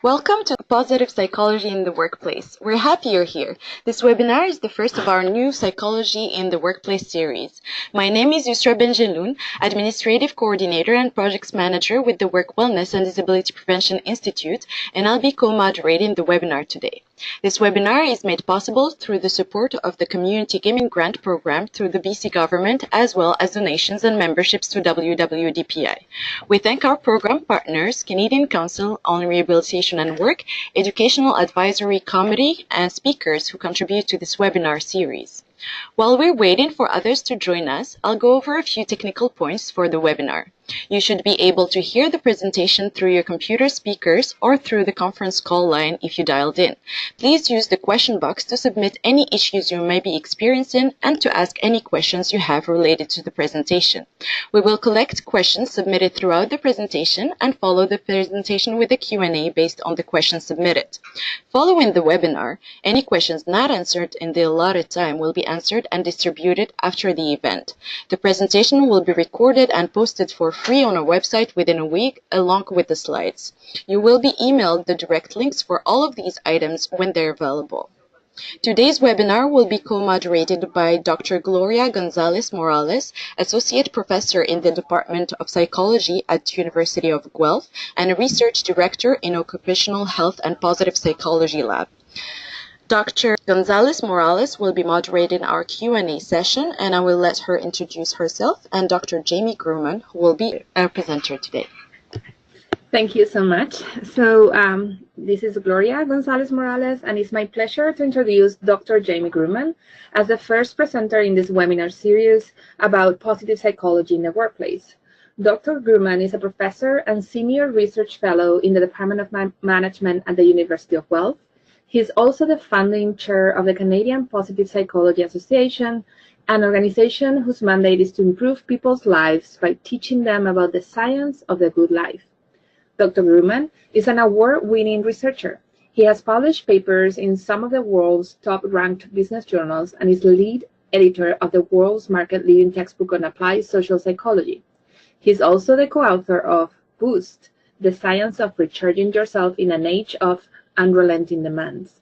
Welcome to Positive Psychology in the Workplace. We're happy you're here. This webinar is the first of our new Psychology in the Workplace series. My name is Yusra Benjeloun, Administrative Coordinator and Projects Manager with the Work Wellness and Disability Prevention Institute, and I'll be co-moderating the webinar today. This webinar is made possible through the support of the Community Gaming Grant Program through the BC Government, as well as donations and memberships to WWDPI. We thank our program partners, Canadian Council on Rehabilitation and Work, Educational Advisory Committee, and speakers who contribute to this webinar series. While we're waiting for others to join us, I'll go over a few technical points for the webinar. You should be able to hear the presentation through your computer speakers or through the conference call line if you dialed in. Please use the question box to submit any issues you may be experiencing and to ask any questions you have related to the presentation. We will collect questions submitted throughout the presentation and follow the presentation with a Q&A based on the questions submitted. Following the webinar, any questions not answered in the allotted time will be answered and distributed after the event. The presentation will be recorded and posted for free on our website within a week, along with the slides. You will be emailed the direct links for all of these items when they're available. Today's webinar will be co-moderated by Dr. Gloria Gonzalez Morales, Associate Professor in the Department of Psychology at University of Guelph and a Research Director in Occupational Health and Positive Psychology Lab. Dr. Gonzalez Morales will be moderating our Q&A session, and I will let her introduce herself, and Dr. Jamie Gruman, who will be our presenter today. Thank you so much. So this is Gloria Gonzalez Morales, and it's my pleasure to introduce Dr. Jamie Gruman as the first presenter in this webinar series about positive psychology in the workplace. Dr. Gruman is a professor and senior research fellow in the Department of Management at the University of Guelph. He is also the founding chair of the Canadian Positive Psychology Association, an organization whose mandate is to improve people's lives by teaching them about the science of the good life. Dr. Gruman is an award-winning researcher. He has published papers in some of the world's top-ranked business journals and is lead editor of the world's market-leading textbook on applied social psychology. He is also the co-author of Boost, the Science of Recharging Yourself in an Age of Unrelenting Demands.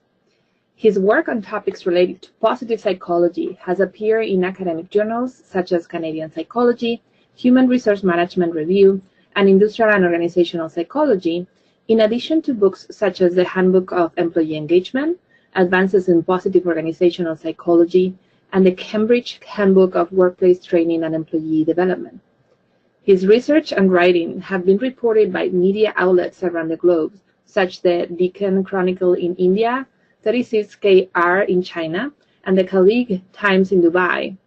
His work on topics related to positive psychology has appeared in academic journals such as Canadian Psychology, Human Resource Management Review, and Industrial and Organizational Psychology, in addition to books such as the Handbook of Employee Engagement, Advances in Positive Organizational Psychology, and the Cambridge Handbook of Workplace Training and Employee Development. His research and writing have been reported by media outlets around the globe, such as the Deccan Chronicle in India, 36KR in China, and the Khaleej Times in Dubai.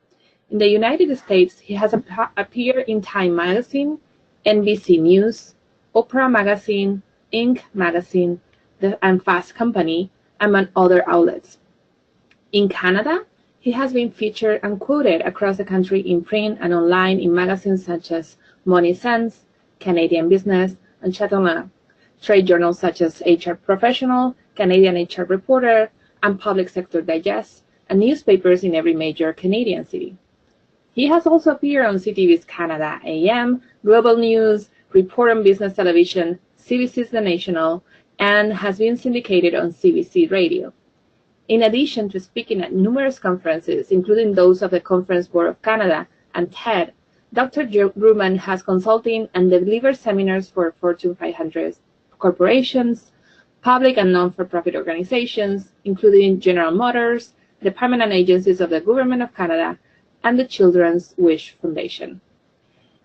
In the United States, he has appeared in Time Magazine, NBC News, Oprah Magazine, Inc. Magazine, and Fast Company, among other outlets. In Canada, he has been featured and quoted across the country in print and online in magazines such as Money Sense, Canadian Business, and Chatelain, trade journals such as HR Professional, Canadian HR Reporter, and Public Sector Digest, and newspapers in every major Canadian city. He has also appeared on CTV's Canada AM, Global News, Report on Business Television, CBC's The National, and has been syndicated on CBC Radio. In addition to speaking at numerous conferences, including those of the Conference Board of Canada and TED, Dr. Gruman has consulting and delivered seminars for Fortune 500 corporations, public and non-for-profit organizations, including General Motors, department and agencies of the Government of Canada, and the Children's Wish Foundation.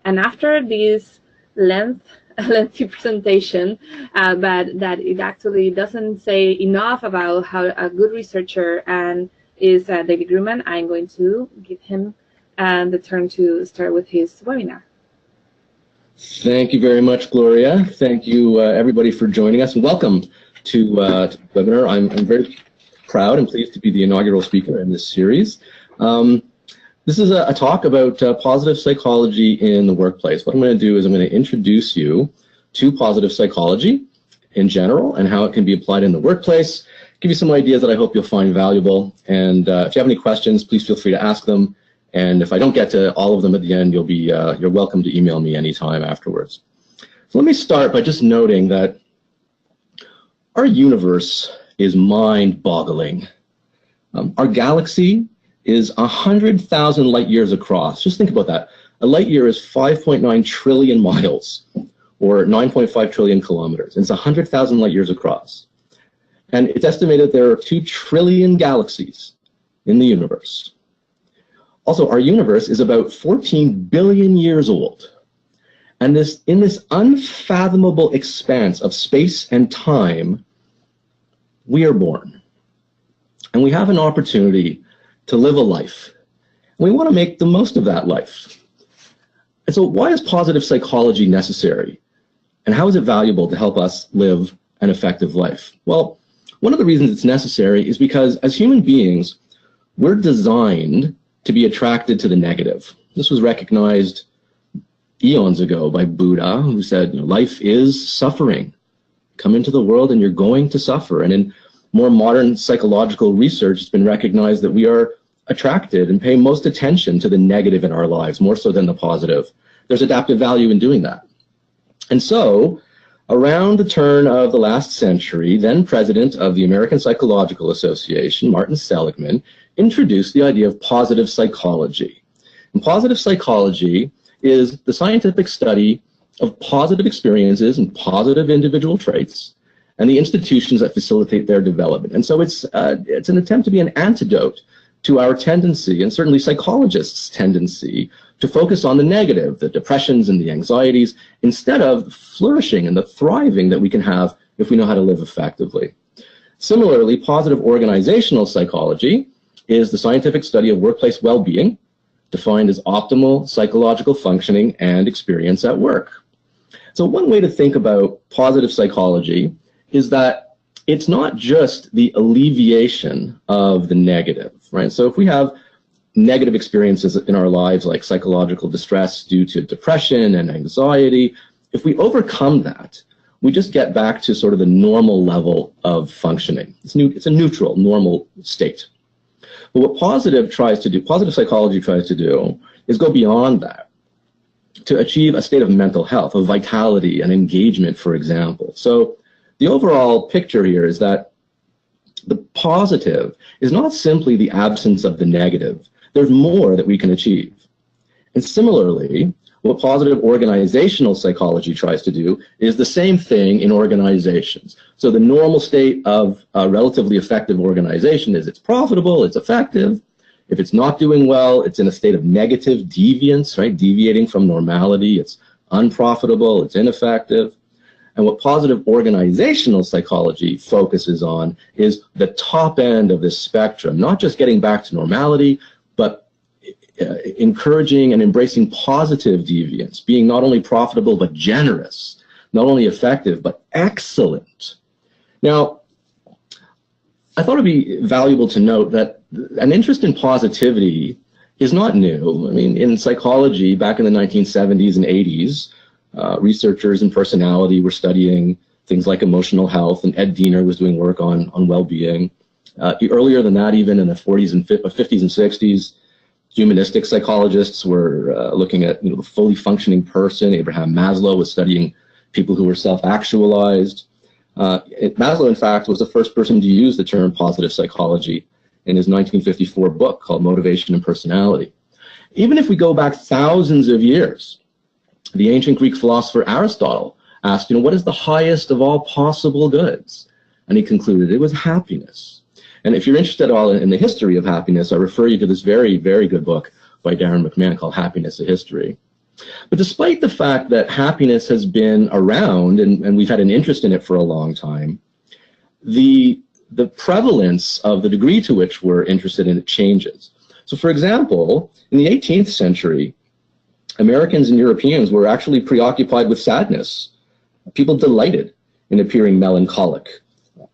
And after this lengthy presentation, but that it actually doesn't say enough about how a good researcher and is David Gruman, I'm going to give him the turn to start with his webinar. Thank you very much, Gloria. Thank you, everybody, for joining us. Welcome to the webinar. I'm very proud and pleased to be the inaugural speaker in this series. This is a talk about positive psychology in the workplace. What I'm going to do is I'm going to introduce you to positive psychology in general and how it can be applied in the workplace, give you some ideas that I hope you'll find valuable. And if you have any questions, please feel free to ask them. And if I don't get to all of them at the end, you're welcome to email me anytime afterwards. So let me start by just noting that Our universe is mind-boggling. Our galaxy is 100,000 light years across. Just think about that. A light year is 5.9 trillion miles, or 9.5 trillion kilometers. And it's 100,000 light years across. And it's estimated there are 2 trillion galaxies in the universe. Also, our universe is about 14 billion years old. And in this unfathomable expanse of space and time, we are born. And we have an opportunity to live a life. And we want to make the most of that life. And so why is positive psychology necessary? And how is it valuable to help us live an effective life? Well, one of the reasons it's necessary is because as human beings, we're designed to be attracted to the negative. This was recognized eons ago by Buddha, who said, life is suffering. Come into the world and you're going to suffer. And in more modern psychological research, it's been recognized that we are attracted and pay most attention to the negative in our lives, more so than the positive. There's adaptive value in doing that. And so, around the turn of the last century, then president of the American Psychological Association, Martin Seligman, introduced the idea of positive psychology. And positive psychology is the scientific study of positive experiences and positive individual traits and the institutions that facilitate their development. And so it's an attempt to be an antidote to our tendency, and certainly psychologists' tendency, to focus on the negative, the depressions and the anxieties, instead of flourishing and the thriving that we can have if we know how to live effectively. Similarly, positive organizational psychology is the scientific study of workplace well-being, defined as optimal psychological functioning and experience at work. So one way to think about positive psychology is that it's not just the alleviation of the negative, right? So if we have negative experiences in our lives, like psychological distress due to depression and anxiety, if we overcome that, we just get back to sort of the normal level of functioning. It's a neutral, normal state. But what positive psychology tries to do is go beyond that, to achieve a state of mental health, of vitality and engagement, for example. So the overall picture here is that the positive is not simply the absence of the negative. There's more that we can achieve. And similarly, what positive organizational psychology tries to do is the same thing in organizations. So the normal state of a relatively effective organization is it's profitable, it's effective. If it's not doing well, it's in a state of negative deviance, right? Deviating from normality, it's unprofitable, it's ineffective. And what positive organizational psychology focuses on is the top end of this spectrum, not just getting back to normality, but encouraging and embracing positive deviance, being not only profitable but generous, not only effective but excellent. Now, I thought it'd be valuable to note that an interest in positivity is not new. I mean, in psychology, back in the 1970s and 80s, researchers in personality were studying things like emotional health, and Ed Diener was doing work on well-being. Earlier than that, even in the 40s and 50s and 60s, humanistic psychologists were looking at the fully functioning person. Abraham Maslow was studying people who were self-actualized. Maslow, in fact, was the first person to use the term positive psychology in his 1954 book called Motivation and Personality. Even if we go back thousands of years, the ancient Greek philosopher Aristotle asked, what is the highest of all possible goods? And he concluded it was happiness. And if you're interested at all in the history of happiness, I refer you to this very, very good book by Darren McMahon called Happiness, a History. But despite the fact that happiness has been around and we've had an interest in it for a long time, the prevalence of the degree to which we're interested in it changes. So for example, in the 18th century, Americans and Europeans were actually preoccupied with sadness. People delighted in appearing melancholic.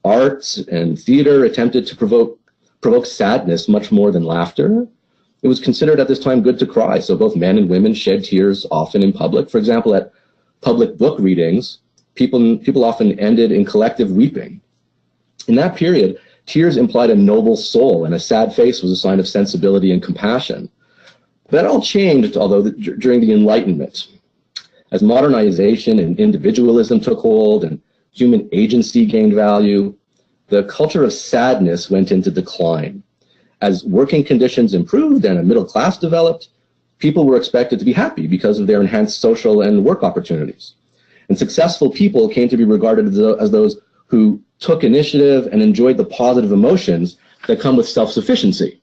Art and theater attempted to provoke sadness much more than laughter. It was considered at this time good to cry, so both men and women shed tears often in public. For example, at public book readings, people often ended in collective weeping. In that period, tears implied a noble soul, and a sad face was a sign of sensibility and compassion. That all changed, although, during the Enlightenment. As modernization and individualism took hold and human agency gained value, the culture of sadness went into decline. As working conditions improved and a middle class developed, people were expected to be happy because of their enhanced social and work opportunities. And successful people came to be regarded as those who took initiative and enjoyed the positive emotions that come with self-sufficiency.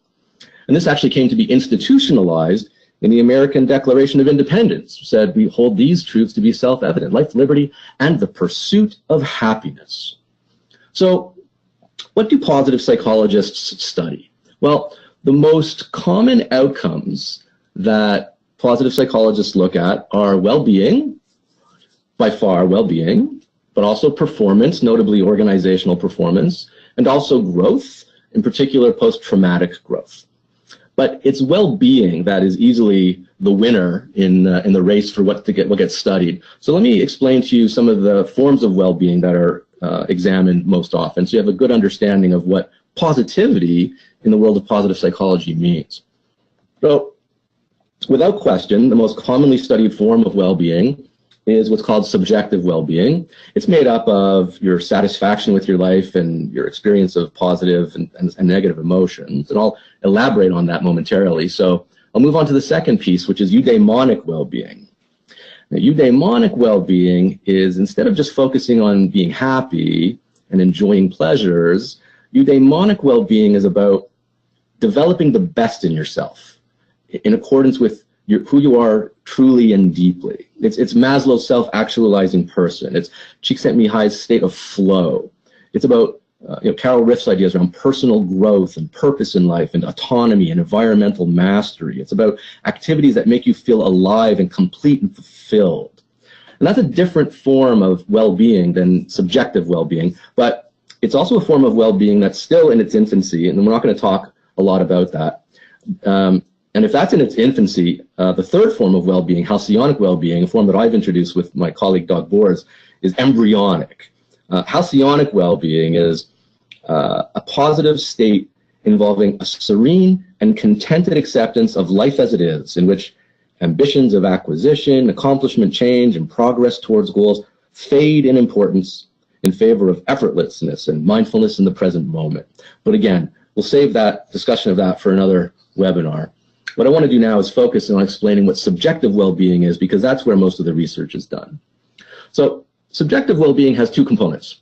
And this actually came to be institutionalized in the American Declaration of Independence, which said we hold these truths to be self-evident: life, liberty, and the pursuit of happiness. So what do positive psychologists study? Well, the most common outcomes that positive psychologists look at are well-being, by far well-being, but also performance, notably organizational performance, and also growth, in particular post-traumatic growth. But it's well-being that is easily the winner in the race for what gets studied. So let me explain to you some of the forms of well-being that are examined most often, so you have a good understanding of what positivity in the world of positive psychology means. So, without question, the most commonly studied form of well-being is what's called subjective well-being. It's made up of your satisfaction with your life and your experience of positive and negative emotions. And I'll elaborate on that momentarily. So I'll move on to the second piece, which is eudaimonic well-being. Now, eudaimonic well-being is, instead of just focusing on being happy and enjoying pleasures, eudaimonic well-being is about developing the best in yourself in accordance with who you are truly and deeply. It's Maslow's self-actualizing person. It's Csikszentmihalyi's state of flow. It's about Carol Riff's ideas around personal growth and purpose in life and autonomy and environmental mastery. It's about activities that make you feel alive and complete and fulfilled. And that's a different form of well-being than subjective well-being, but it's also a form of well-being that's still in its infancy, and we're not going to talk a lot about that. And if that's in its infancy, the third form of well-being, halcyonic well-being, a form that I've introduced with my colleague Doug Boers, is embryonic. Halcyonic well-being is a positive state involving a serene and contented acceptance of life as it is, in which ambitions of acquisition, accomplishment, change, and progress towards goals fade in importance in favor of effortlessness and mindfulness in the present moment. But again, we'll save that discussion of that for another webinar. What I want to do now is focus on explaining what subjective well-being is, because that's where most of the research is done. So subjective well-being has two components.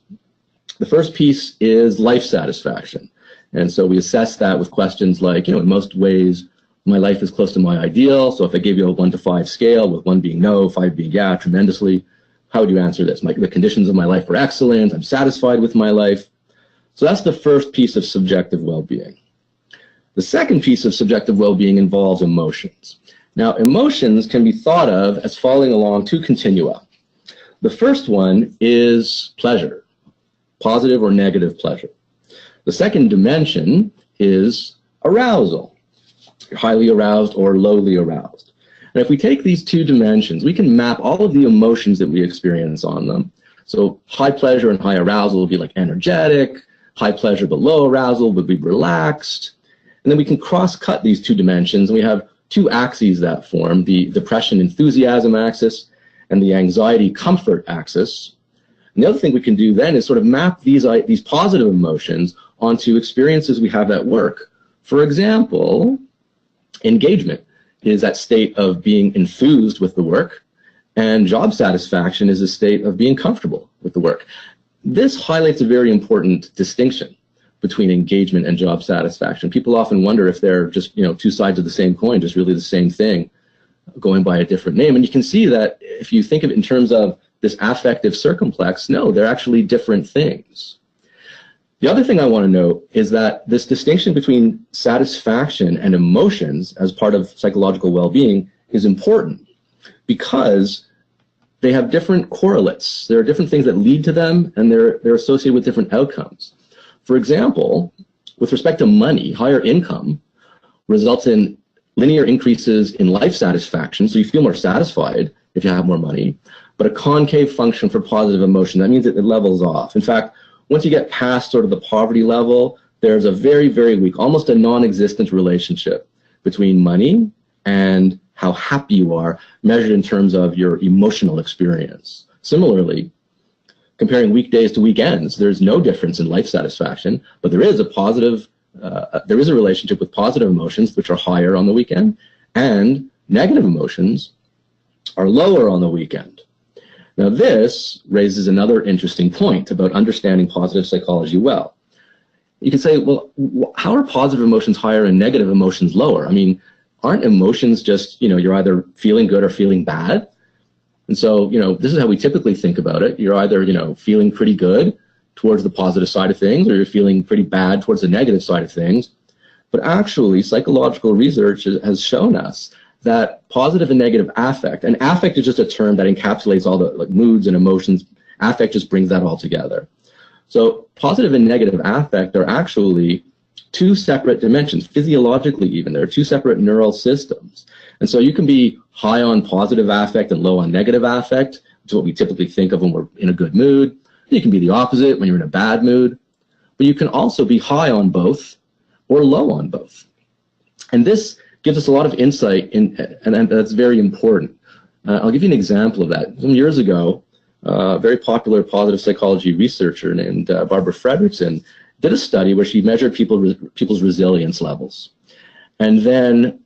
The first piece is life satisfaction. And so we assess that with questions like, in most ways, my life is close to my ideal. So if I gave you a 1 to 5 scale, with 1 being no, 5 being yeah, tremendously, how would you answer this? The conditions of my life are excellent. I'm satisfied with my life. So that's the first piece of subjective well-being. The second piece of subjective well-being involves emotions. Now, emotions can be thought of as falling along two continua. The first one is pleasure, positive or negative pleasure. The second dimension is arousal. You're highly aroused or lowly aroused. And if we take these two dimensions, we can map all of the emotions that we experience on them. So high pleasure and high arousal will be like energetic, high pleasure but low arousal would be relaxed. And then we can cross-cut these two dimensions, and we have two axes that form, the depression enthusiasm axis and the anxiety comfort axis. And the other thing we can do then is sort of map these positive emotions onto experiences we have at work. For example, engagement is that state of being enthused with the work, and job satisfaction is a state of being comfortable with the work. This highlights a very important distinction between engagement and job satisfaction. People often wonder if they're just, two sides of the same coin, just really the same thing, going by a different name. And you can see that if you think of it in terms of this affective circumplex, no, they're actually different things. The other thing I want to note is that this distinction between satisfaction and emotions as part of psychological well-being is important, because they have different correlates. There are different things that lead to them, and they're associated with different outcomes. For example, with respect to money, higher income results in linear increases in life satisfaction, so you feel more satisfied if you have more money, but a concave function for positive emotion. That means it levels off. In fact, once you get past sort of the poverty level, there's a very, very weak, almost a non-existent relationship between money and how happy you are, measured in terms of your emotional experience. Similarly, comparing weekdays to weekends, there's no difference in life satisfaction, but there is a relationship with positive emotions, which are higher on the weekend, and negative emotions are lower on the weekend. Now, this raises another interesting point about understanding positive psychology well. You can say, well, how are positive emotions higher and negative emotions lower? I mean, aren't emotions just, you're either feeling good or feeling bad? And so, this is how we typically think about it. You're either, feeling pretty good towards the positive side of things, or you're feeling pretty bad towards the negative side of things. But actually, psychological research has shown us that positive and negative affect, and affect is just a term that encapsulates all the moods and emotions. Affect just brings that all together. So positive and negative affect are actually two separate dimensions, physiologically even. There are two separate neural systems. And so you can be high on positive affect and low on negative affect, which is what we typically think of when we're in a good mood. You can be the opposite when you're in a bad mood. But you can also be high on both or low on both. And this gives us a lot of insight, and that's very important. I'll give you an example of that. Some years ago, a very popular positive psychology researcher named Barbara Fredrickson did a study where she measured people's resilience levels. And then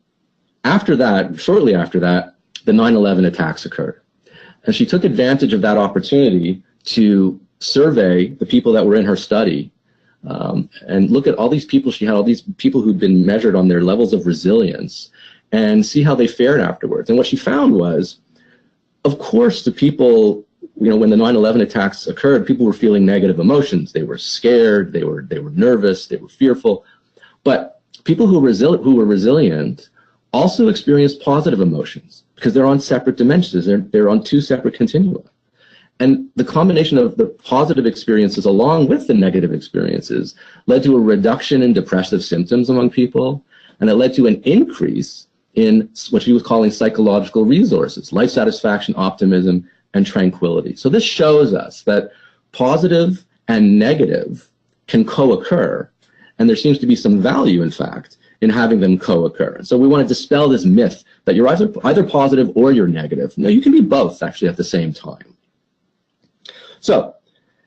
after that, shortly after that, the 9/11 attacks occurred. And she took advantage of that opportunity to survey the people that were in her study and look at all these people. She had all these people who'd been measured on their levels of resilience and see how they fared afterwards. And what she found was, of course, the people, when the 9/11 attacks occurred, people were feeling negative emotions. They were scared, they were nervous, they were fearful. But people who were resilient also experienced positive emotions because they're on separate dimensions. They're on two separate continua. And the combination of the positive experiences along with the negative experiences led to a reduction in depressive symptoms among people, and it led to an increase in what she was calling psychological resources, life satisfaction, optimism, and tranquility. So this shows us that positive and negative can co-occur, and there seems to be some value, in fact, in having them co-occur. So we want to dispel this myth that you're either positive or you're negative. No, you can be both, actually, at the same time. So,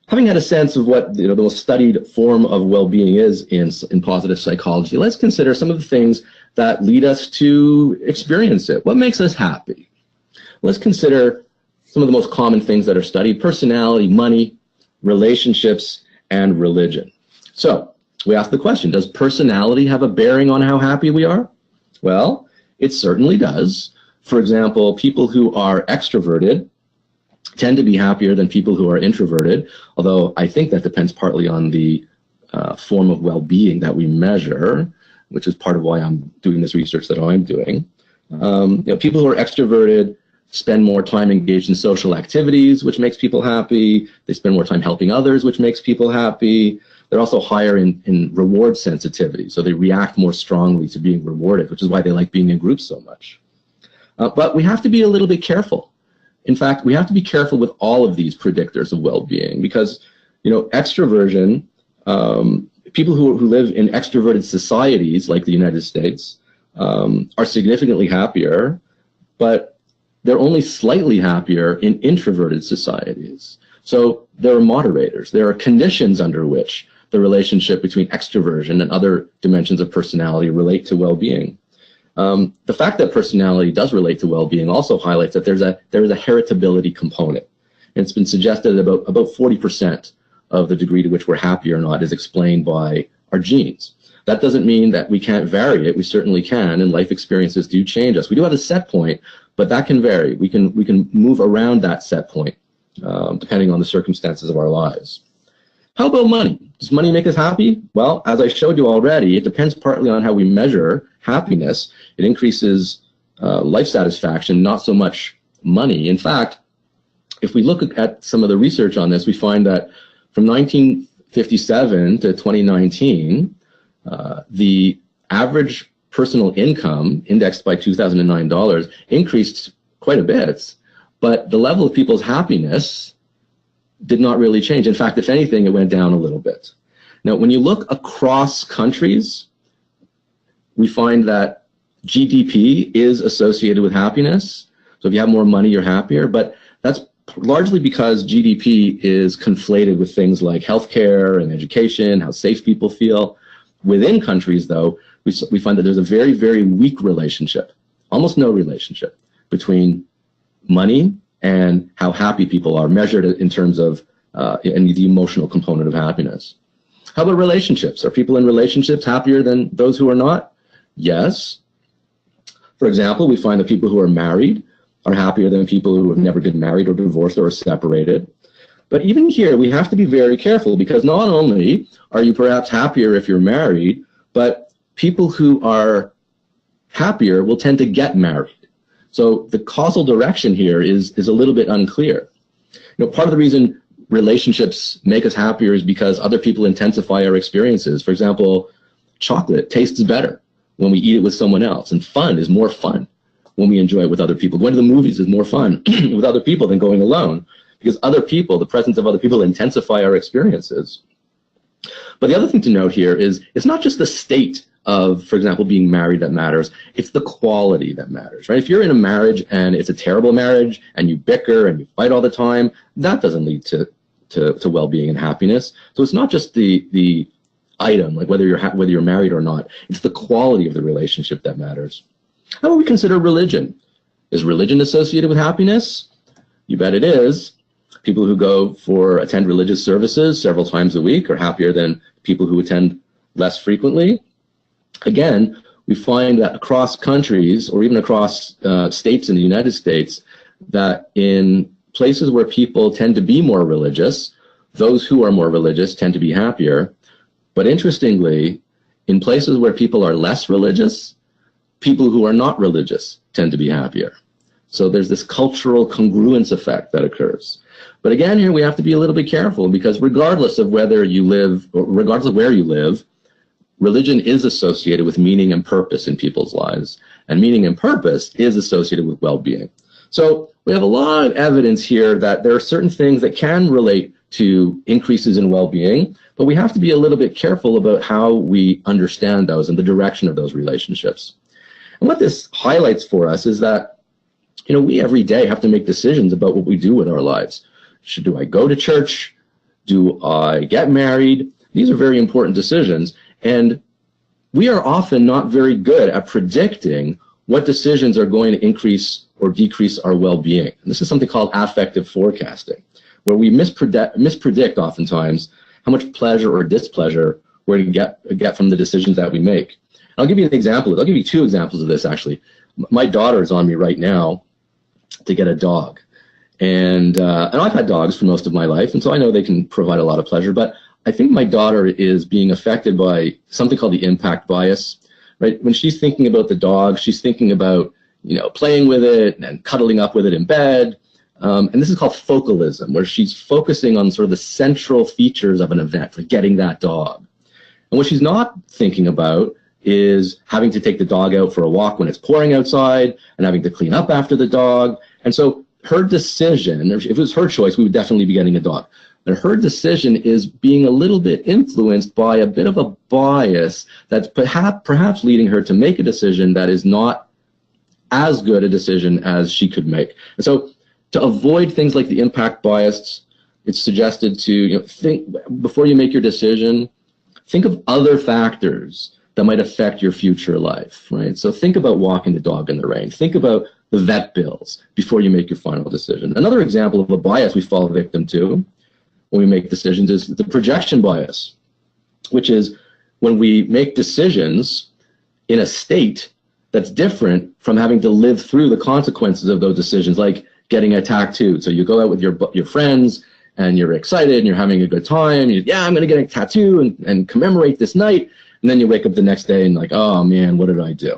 having had a sense of what the most studied form of well-being is in positive psychology, let's consider some of the things that lead us to experience it. What makes us happy? Let's consider some of the most common things that are studied: personality, money, relationships, and religion. So, we ask the question, does personality have a bearing on how happy we are? Well, it certainly does. For example, people who are extroverted tend to be happier than people who are introverted, although I think that depends partly on the form of well-being that we measure, which is part of why I'm doing this research that I'm doing. People who are extroverted spend more time engaged in social activities, which makes people happy. They spend more time helping others, which makes people happy. They're also higher in reward sensitivity, so they react more strongly to being rewarded, which is why they like being in groups so much. But we have to be a little bit careful. In fact, we have to be careful with all of these predictors of well-being because, extroversion, people who live in extroverted societies like the United States are significantly happier, but they're only slightly happier in introverted societies. So there are moderators. There are conditions under which the relationship between extroversion and other dimensions of personality relate to well-being. The fact that personality does relate to well-being also highlights that there is a heritability component. And it's been suggested that about 40% of the degree to which we're happy or not is explained by our genes. That doesn't mean that we can't vary it. We certainly can, and life experiences do change us. We do have a set point, but that can vary. We can move around that set point depending on the circumstances of our lives. How about money? Does money make us happy? Well, as I showed you already, it depends partly on how we measure happiness. It increases life satisfaction, not so much money. In fact, if we look at some of the research on this, we find that from 1957 to 2019, the average personal income indexed by 2009 dollars increased quite a bit, but the level of people's happiness did not really change. In fact, if anything, it went down a little bit. Now, when you look across countries, we find that GDP is associated with happiness. So if you have more money, you're happier, but that's largely because GDP is conflated with things like healthcare and education, how safe people feel. Within countries, though, we find that there's a very, very weak relationship, almost no relationship, between money and how happy people are, measured in terms of and the emotional component of happiness. How about relationships? Are people in relationships happier than those who are not? Yes. For example, we find that people who are married are happier than people who have never been married or divorced or separated. But even here, we have to be very careful, because not only are you perhaps happier if you're married, but people who are happier will tend to get married. So the causal direction here is a little bit unclear. Part of the reason relationships make us happier is because other people intensify our experiences. For example, chocolate tastes better when we eat it with someone else, and fun is more fun when we enjoy it with other people. Going to the movies is more fun with other people than going alone, because other people, the presence of other people, intensify our experiences. But the other thing to note here is it's not just the state of, for example, being married that matters, it's the quality that matters, right? If you're in a marriage and it's a terrible marriage and you bicker and you fight all the time, that doesn't lead to well-being and happiness. So it's not just the item, like whether you're married or not, it's the quality of the relationship that matters. How about we consider religion? Is religion associated with happiness? You bet it is. People who attend religious services several times a week are happier than people who attend less frequently. Again, we find that across countries, or even across states in the United States, that in places where people tend to be more religious, those who are more religious tend to be happier. But interestingly, in places where people are less religious, people who are not religious tend to be happier. So there's this cultural congruence effect that occurs. But again, here we have to be a little bit careful, because regardless of whether you live, or regardless of where you live, religion is associated with meaning and purpose in people's lives. And meaning and purpose is associated with well-being. So we have a lot of evidence here that there are certain things that can relate to increases in well-being, but we have to be a little bit careful about how we understand those and the direction of those relationships. And what this highlights for us is that, we every day have to make decisions about what we do with our lives. Do I go to church? Do I get married? These are very important decisions. And we are often not very good at predicting what decisions are going to increase or decrease our well-being. And this is something called affective forecasting, where we mispredict oftentimes how much pleasure or displeasure we're going to get from the decisions that we make. And I'll give you an example. I'll give you two examples of this, actually. My daughter is on me right now to get a dog. And I've had dogs for most of my life, and so I know they can provide a lot of pleasure. But I think my daughter is being affected by something called the impact bias, right? When she's thinking about the dog, she's thinking about, playing with it and cuddling up with it in bed. And this is called focalism, where she's focusing on sort of the central features of an event, like getting that dog. And what she's not thinking about is having to take the dog out for a walk when it's pouring outside and having to clean up after the dog. And so her decision, if it was her choice, we would definitely be getting a dog. But her decision is being a little bit influenced by a bit of a bias that's perhaps leading her to make a decision that is not as good a decision as she could make. And so to avoid things like the impact bias, it's suggested to think before you make your decision, think of other factors that might affect your future life, right? So think about walking the dog in the rain. Think about the vet bills before you make your final decision. Another example of a bias we fall victim to when we make decisions is the projection bias, which is when we make decisions in a state that's different from having to live through the consequences of those decisions, like getting a tattoo. So you go out with your friends and you're excited and you're having a good time. I'm going to get a tattoo and commemorate this night. And then you wake up the next day and like, oh man, what did I do?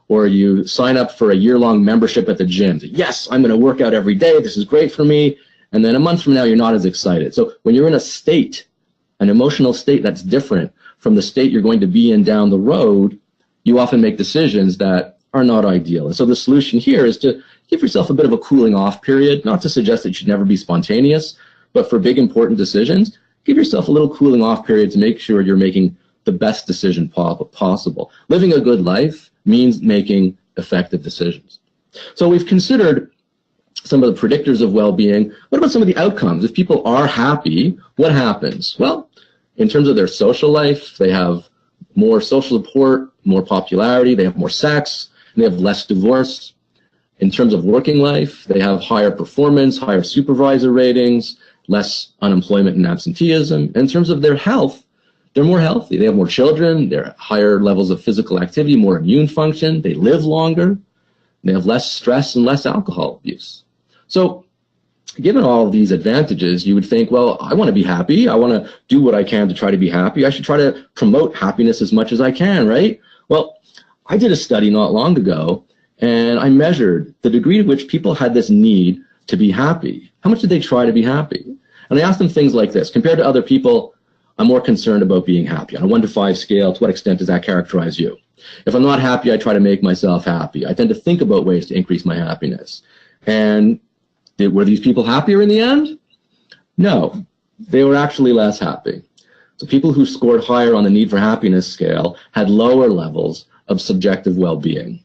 Or you sign up for a year-long membership at the gym. Yes, I'm going to work out every day. This is great for me. And then a month from now, you're not as excited. So when you're in a state, an emotional state that's different from the state you're going to be in down the road, you often make decisions that are not ideal. And so the solution here is to give yourself a bit of a cooling off period, not to suggest that you should never be spontaneous, but for big important decisions, give yourself a little cooling off period to make sure you're making the best decision possible. Living a good life means making effective decisions. So we've considered some of the predictors of well-being. What about some of the outcomes? If people are happy, what happens? Well, in terms of their social life, they have more social support, more popularity, they have more sex, and they have less divorce. In terms of working life, they have higher performance, higher supervisor ratings, less unemployment and absenteeism. In terms of their health, they're more healthy. They have more children, they're higher levels of physical activity, more immune function, they live longer, they have less stress and less alcohol abuse. So given all of these advantages, you would think, well, I want to be happy. I want to do what I can to try to be happy. I should try to promote happiness as much as I can, right? Well, I did a study not long ago, and I measured the degree to which people had this need to be happy. How much did they try to be happy? And I asked them things like this. Compared to other people, I'm more concerned about being happy. On a 1 to 5 scale, to what extent does that characterize you? If I'm not happy, I try to make myself happy. I tend to think about ways to increase my happiness. And were these people happier in the end? No, they were actually less happy. So people who scored higher on the need for happiness scale had lower levels of subjective well-being.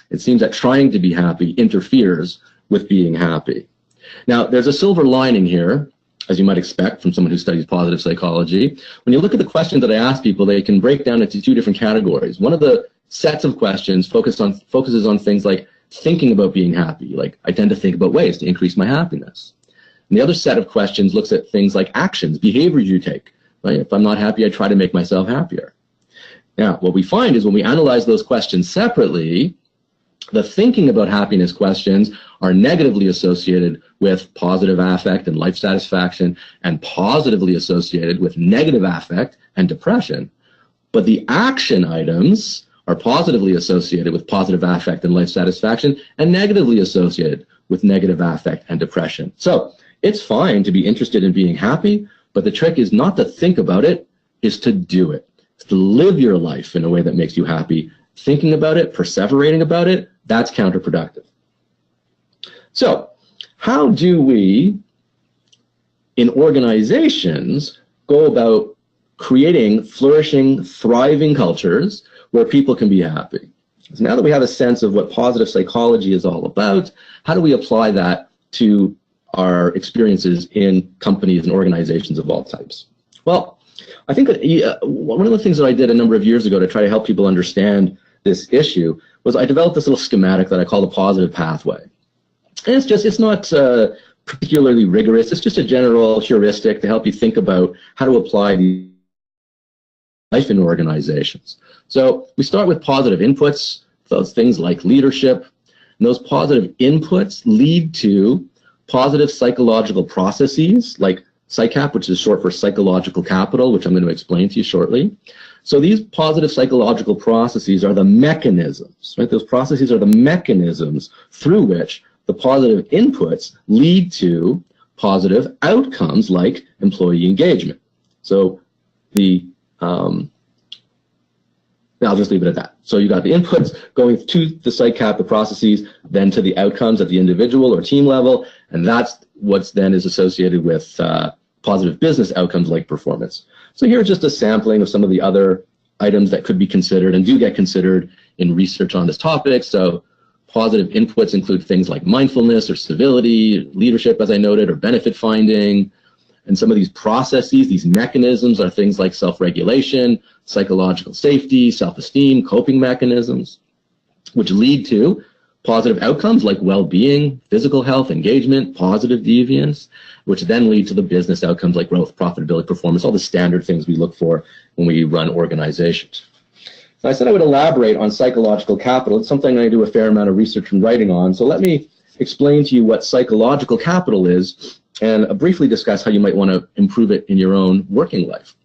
It seems that trying to be happy interferes with being happy. Now, there's a silver lining here, as you might expect from someone who studies positive psychology. When you look at the questions that I ask people, they can break down into 2 different categories. One of the sets of questions focuses on things like thinking about being happy, like I tend to think about ways to increase my happiness. And the other set of questions looks at things like actions, behaviors you take. Right? If I'm not happy, I try to make myself happier. Now, what we find is when we analyze those questions separately, the thinking about happiness questions are negatively associated with positive affect and life satisfaction, and positively associated with negative affect and depression. But the action items are positively associated with positive affect and life satisfaction, and negatively associated with negative affect and depression. So it's fine to be interested in being happy, but the trick is not to think about it, is to do it. It's to live your life in a way that makes you happy. Thinking about it, perseverating about it, that's counterproductive. So how do we, in organizations, go about creating flourishing, thriving cultures where people can be happy? So now that we have a sense of what positive psychology is all about, how do we apply that to our experiences in companies and organizations of all types? Well, I think that one of the things that I did a number of years ago to try to help people understand this issue was I developed this little schematic that I call the positive pathway. And it's not particularly rigorous. It's just a general heuristic to help you think about how to apply the life in organizations. So we start with positive inputs, those things like leadership. And those positive inputs lead to positive psychological processes like PsyCap, which is short for psychological capital, which I'm going to explain to you shortly. So these positive psychological processes are the mechanisms, right? Those processes are the mechanisms through which the positive inputs lead to positive outcomes like employee engagement. So I'll just leave it at that. So you got the inputs going to the PsyCap, the processes, then to the outcomes at the individual or team level, and that's what's then is associated with positive business outcomes like performance. So here's just a sampling of some of the other items that could be considered and do get considered in research on this topic. So positive inputs include things like mindfulness or civility, leadership, as I noted, or benefit finding. And some of these processes, these mechanisms are things like self-regulation, psychological safety, self-esteem, coping mechanisms, which lead to positive outcomes like well-being, physical health, engagement, positive deviance, which then lead to the business outcomes like growth, profitability, performance, all the standard things we look for when we run organizations. Now, I said I would elaborate on psychological capital. It's something I do a fair amount of research and writing on. So let me explain to you what psychological capital is and briefly discuss how you might want to improve it in your own working life.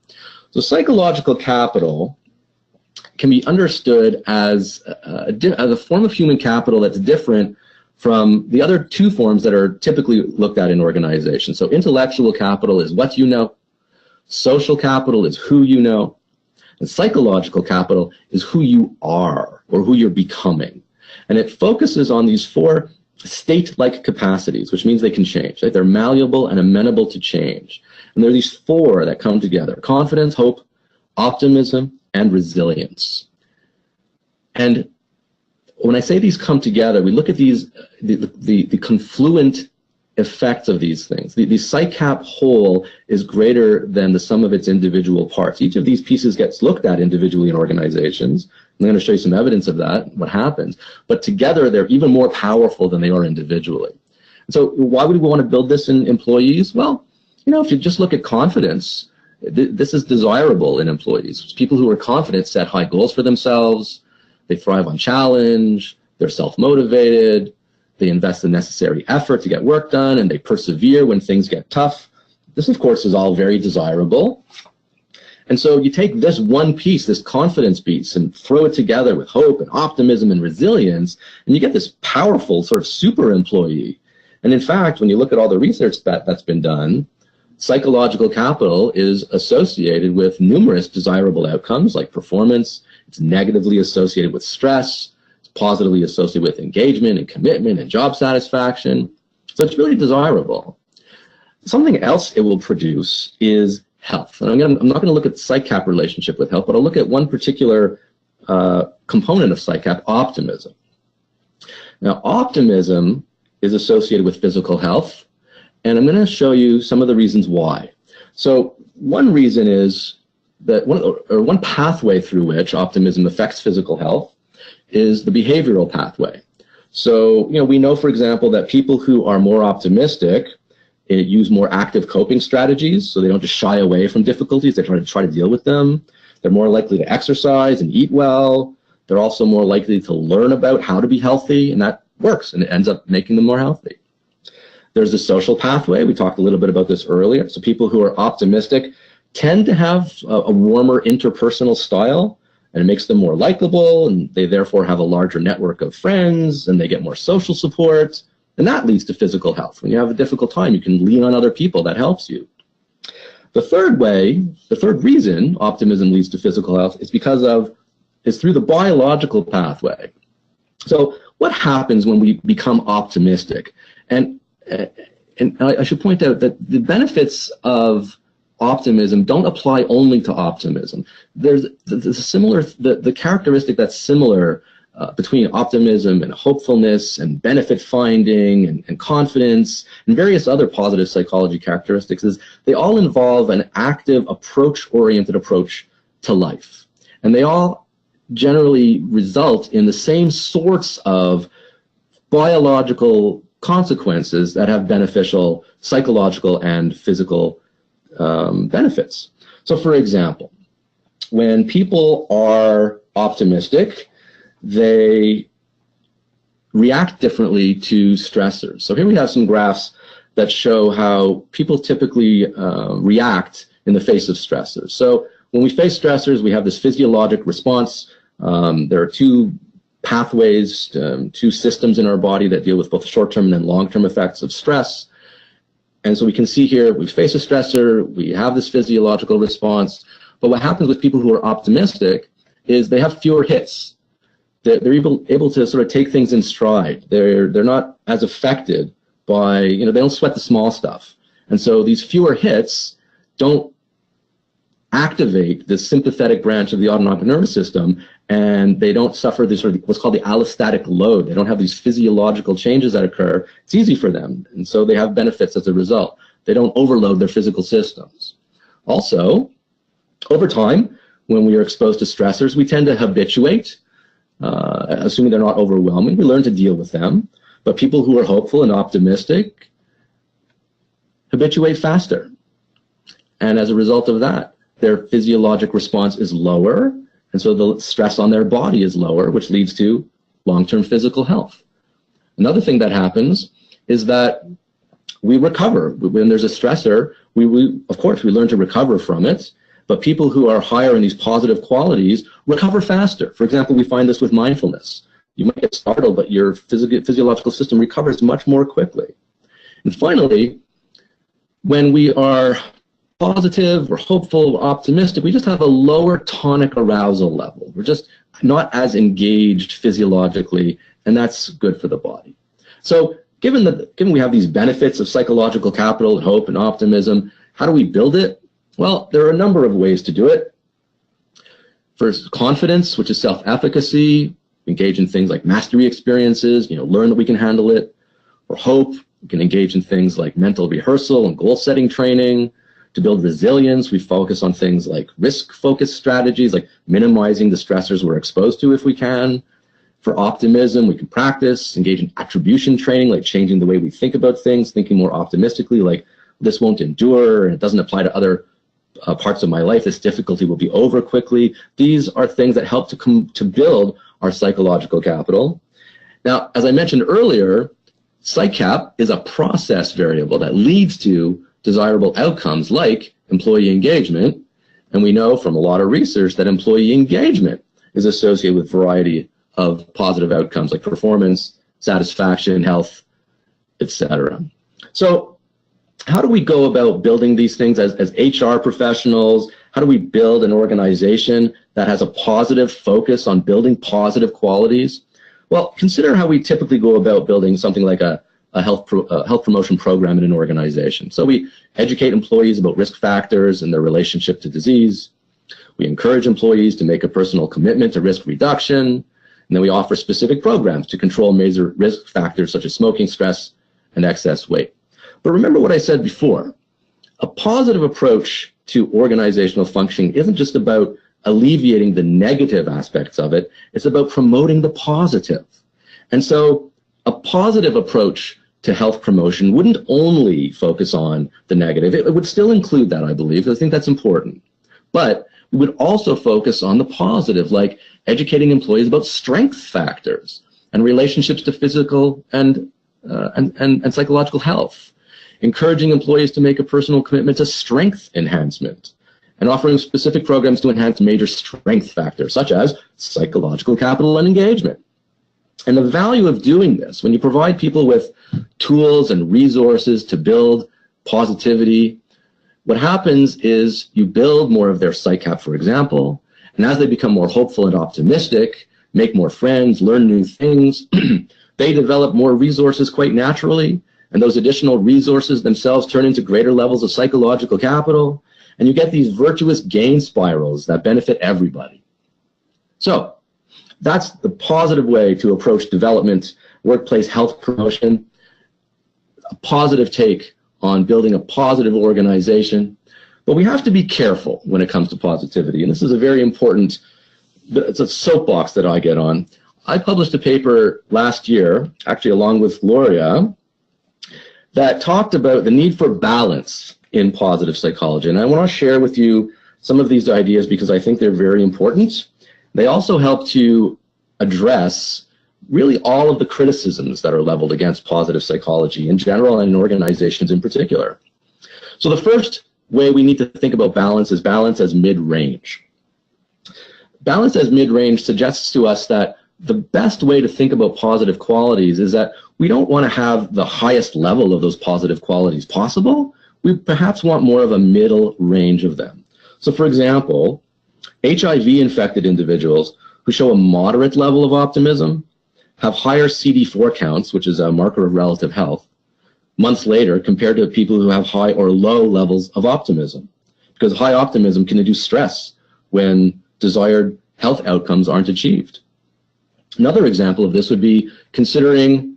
So psychological capital can be understood as a form of human capital that's different from the other two forms that are typically looked at in organizations. So intellectual capital is what you know, social capital is who you know, and psychological capital is who you are or who you're becoming. And it focuses on these four state-like capacities, which means they can change. Right? They're malleable and amenable to change. And there are these four that come together: confidence, hope, optimism, and resilience. And when I say these come together, we look at these, the confluent effects of these things. The PsyCap whole is greater than the sum of its individual parts. Each of these pieces gets looked at individually in organizations. I'm going to show you some evidence of that, what happens. But together, they're even more powerful than they are individually. So why would we want to build this in employees? Well, if you just look at confidence, this is desirable in employees. People who are confident set high goals for themselves. They thrive on challenge. They're self-motivated. They invest the necessary effort to get work done, and they persevere when things get tough. This, of course, is all very desirable. And so you take this one piece, this confidence piece, and throw it together with hope and optimism and resilience, and you get this powerful sort of super employee. And in fact, when you look at all the research that's been done, psychological capital is associated with numerous desirable outcomes like performance. It's negatively associated with stress. It's positively associated with engagement and commitment and job satisfaction. So it's really desirable. Something else it will produce is health. And I'm not going to look at the PsyCap relationship with health, but I'll look at one particular component of PsyCap, optimism. Now, optimism is associated with physical health, and I'm going to show you some of the reasons why. So one reason is that one pathway through which optimism affects physical health is the behavioral pathway. So, we know, for example, that people who are more optimistic use more active coping strategies, so they don't just shy away from difficulties, they try to deal with them. They're more likely to exercise and eat well. They're also more likely to learn about how to be healthy, and that works, and it ends up making them more healthy. There's the social pathway. We talked a little bit about this earlier. So people who are optimistic tend to have a warmer interpersonal style, and it makes them more likable, and they therefore have a larger network of friends, and they get more social support, and that leads to physical health. When you have a difficult time, you can lean on other people. That helps you. The third reason optimism leads to physical health is through the biological pathway. So what happens when we become optimistic? And I should point out that the benefits of optimism don't apply only to optimism. There's the characteristic that's similar between optimism and hopefulness and benefit finding and confidence and various other positive psychology characteristics is they all involve an active oriented approach to life. And they all generally result in the same sorts of biological consequences that have beneficial psychological and physical benefits. So for example, when people are optimistic, they react differently to stressors. So here we have some graphs that show how people typically react in the face of stressors. So when we face stressors, we have this physiologic response. There are two pathways, two systems in our body that deal with both short-term and then long-term effects of stress. And so we can see here, we face a stressor, we have this physiological response, but what happens with people who are optimistic is they have fewer hits. They're able to sort of take things in stride. They're not as affected by, they don't sweat the small stuff. And so these fewer hits don't activate the sympathetic branch of the autonomic nervous system, and they don't suffer this sort of what's called the allostatic load. They don't have these physiological changes that occur. It's easy for them, and so they have benefits as a result. They don't overload their physical systems. Also, over time, when we are exposed to stressors, we tend to habituate, assuming they're not overwhelming. We learn to deal with them, but people who are hopeful and optimistic habituate faster. And as a result of that, their physiologic response is lower, and so the stress on their body is lower, which leads to long-term physical health. Another thing that happens is that we recover. When there's a stressor, of course, we learn to recover from it, but people who are higher in these positive qualities recover faster. For example, we find this with mindfulness. You might get startled, but your physiological system recovers much more quickly. And finally, when we are positive, we're hopeful, we're optimistic, we just have a lower tonic arousal level. We're just not as engaged physiologically, and that's good for the body. So given we have these benefits of psychological capital, hope, and optimism, how do we build it? Well, there are a number of ways to do it. First, confidence, which is self-efficacy. engage in things like mastery experiences, learn that we can handle it. For hope, we can engage in things like mental rehearsal and goal setting training. To build resilience, we focus on things like risk-focused strategies, like minimizing the stressors we're exposed to if we can. For optimism, we can practice, engage in attribution training, like changing the way we think about things, thinking more optimistically, like this won't endure and it doesn't apply to other parts of my life. This difficulty will be over quickly. These are things that help to build our psychological capital. Now, as I mentioned earlier, PsyCap is a process variable that leads to desirable outcomes like employee engagement. And we know from a lot of research that employee engagement is associated with a variety of positive outcomes like performance, satisfaction, health, etc. So how do we go about building these things as HR professionals? How do we build an organization that has a positive focus on building positive qualities? Well, consider how we typically go about building something like a health promotion program in an organization. So we educate employees about risk factors and their relationship to disease. We encourage employees to make a personal commitment to risk reduction. And then we offer specific programs to control major risk factors such as smoking, stress, and excess weight. But remember what I said before. A positive approach to organizational functioning isn't just about alleviating the negative aspects of it. It's about promoting the positive. And so a positive approach to health promotion wouldn't only focus on the negative. It would still include that, I believe. I think that's important. But we would also focus on the positive, like educating employees about strength factors and relationships to physical and psychological health, encouraging employees to make a personal commitment to strength enhancement, and offering specific programs to enhance major strength factors, such as psychological capital and engagement. And the value of doing this, when you provide people with tools and resources to build positivity, what happens is you build more of their PsyCap, for example, and as they become more hopeful and optimistic, make more friends, learn new things, they develop more resources quite naturally, and those additional resources themselves turn into greater levels of psychological capital, and you get these virtuous gain spirals that benefit everybody. So that's the positive way to approach development, workplace health promotion, a positive take on building a positive organization. But we have to be careful when it comes to positivity. And this is a very important, it's a soapbox that I get on. I published a paper last year, actually along with Gloria, that talked about the need for balance in positive psychology. And I want to share with you some of these ideas because I think they're very important. They also help to address really all of the criticisms that are leveled against positive psychology in general and in organizations in particular. So the first way we need to think about balance is balance as mid-range. Balance as mid-range suggests to us that the best way to think about positive qualities is that we don't want to have the highest level of those positive qualities possible. We perhaps want more of a middle range of them. So for example, HIV-infected individuals who show a moderate level of optimism have higher CD4 counts, which is a marker of relative health, months later compared to people who have high or low levels of optimism. Because high optimism can induce stress when desired health outcomes aren't achieved. Another example of this would be considering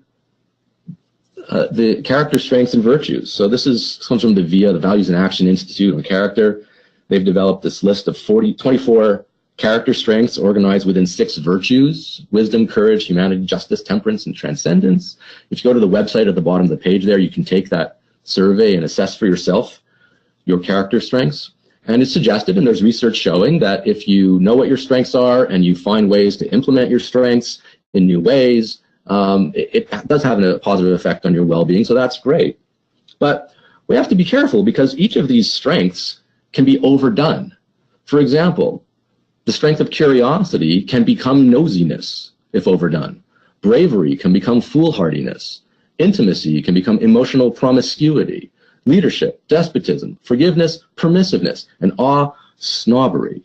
the character strengths and virtues. So this comes from the VIA, the Values and Action Institute on Character. They've developed this list of 24 character strengths organized within 6 virtues: wisdom, courage, humanity, justice, temperance, and transcendence. If you go to the website at the bottom of the page there, you can take that survey and assess for yourself your character strengths. And it's suggested, and there's research showing, that if you know what your strengths are and you find ways to implement your strengths in new ways, it does have a positive effect on your well-being, so that's great. But we have to be careful because each of these strengths can be overdone. For example, the strength of curiosity can become nosiness if overdone. Bravery can become foolhardiness. Intimacy can become emotional promiscuity. Leadership, despotism, forgiveness, permissiveness, and awe, snobbery.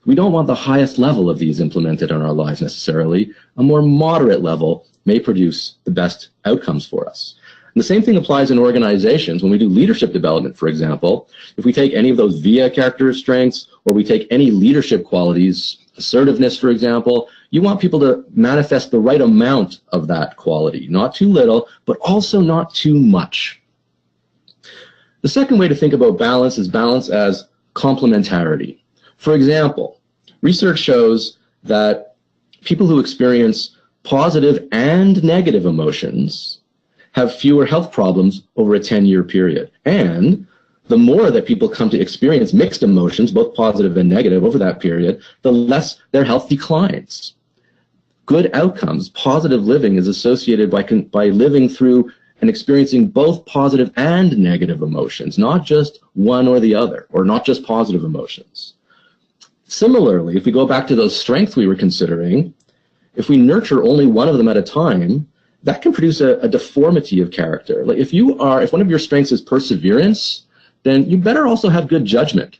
We don't want the highest level of these implemented in our lives necessarily. A more moderate level may produce the best outcomes for us. And the same thing applies in organizations. When we do leadership development, for example, if we take any of those VIA character strengths or we take any leadership qualities assertiveness, for example. You want people to manifest the right amount of that quality, not too little, but also not too much. The second way to think about balance is balance as complementarity. For example, research shows that people who experience positive and negative emotions have fewer health problems over a 10-year period. And the more that people come to experience mixed emotions, both positive and negative, over that period, the less their health declines. Good outcomes, positive living, is associated by living through and experiencing both positive and negative emotions, not just one or the other, or not just positive emotions. Similarly, if we go back to those strengths we were considering, if we nurture only one of them at a time, that can produce a deformity of character. Like if one of your strengths is perseverance, then you better also have good judgment,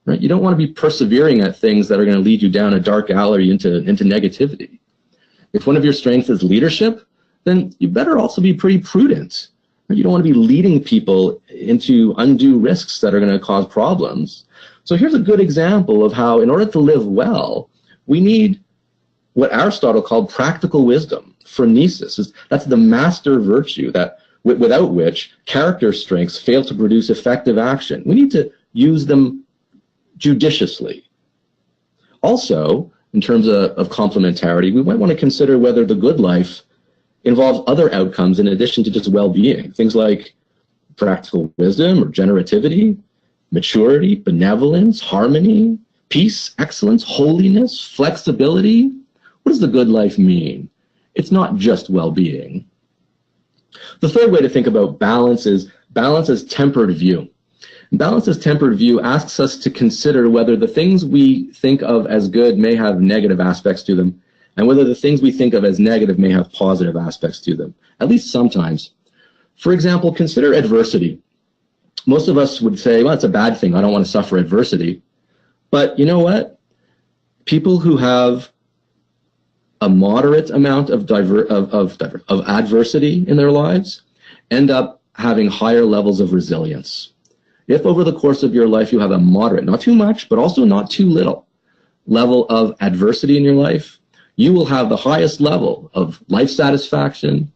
right? You don't want to be persevering at things that are going to lead you down a dark alley into negativity. If one of your strengths is leadership, then you better also be pretty prudent. You don't want to be leading people into undue risks that are going to cause problems. So here's a good example of how, in order to live well, we need what Aristotle called practical wisdom, phronesis. That's the master virtue that without which character strengths fail to produce effective action. We need to use them judiciously. Also, in terms of complementarity, we might want to consider whether the good life involves other outcomes in addition to just well-being. Things like practical wisdom or generativity, maturity, benevolence, harmony, peace, excellence, holiness, flexibility. What does the good life mean? It's not just well-being. The third way to think about balance is balance as tempered view. Balance as tempered view asks us to consider whether the things we think of as good may have negative aspects to them, and whether the things we think of as negative may have positive aspects to them, at least sometimes. For example, consider adversity. Most of us would say, well, it's a bad thing. I don't want to suffer adversity. But you know what? People who have a moderate amount of adversity in their lives end up having higher levels of resilience. If over the course of your life you have a moderate, not too much, but also not too little, level of adversity in your life, you will have the highest level of life satisfaction,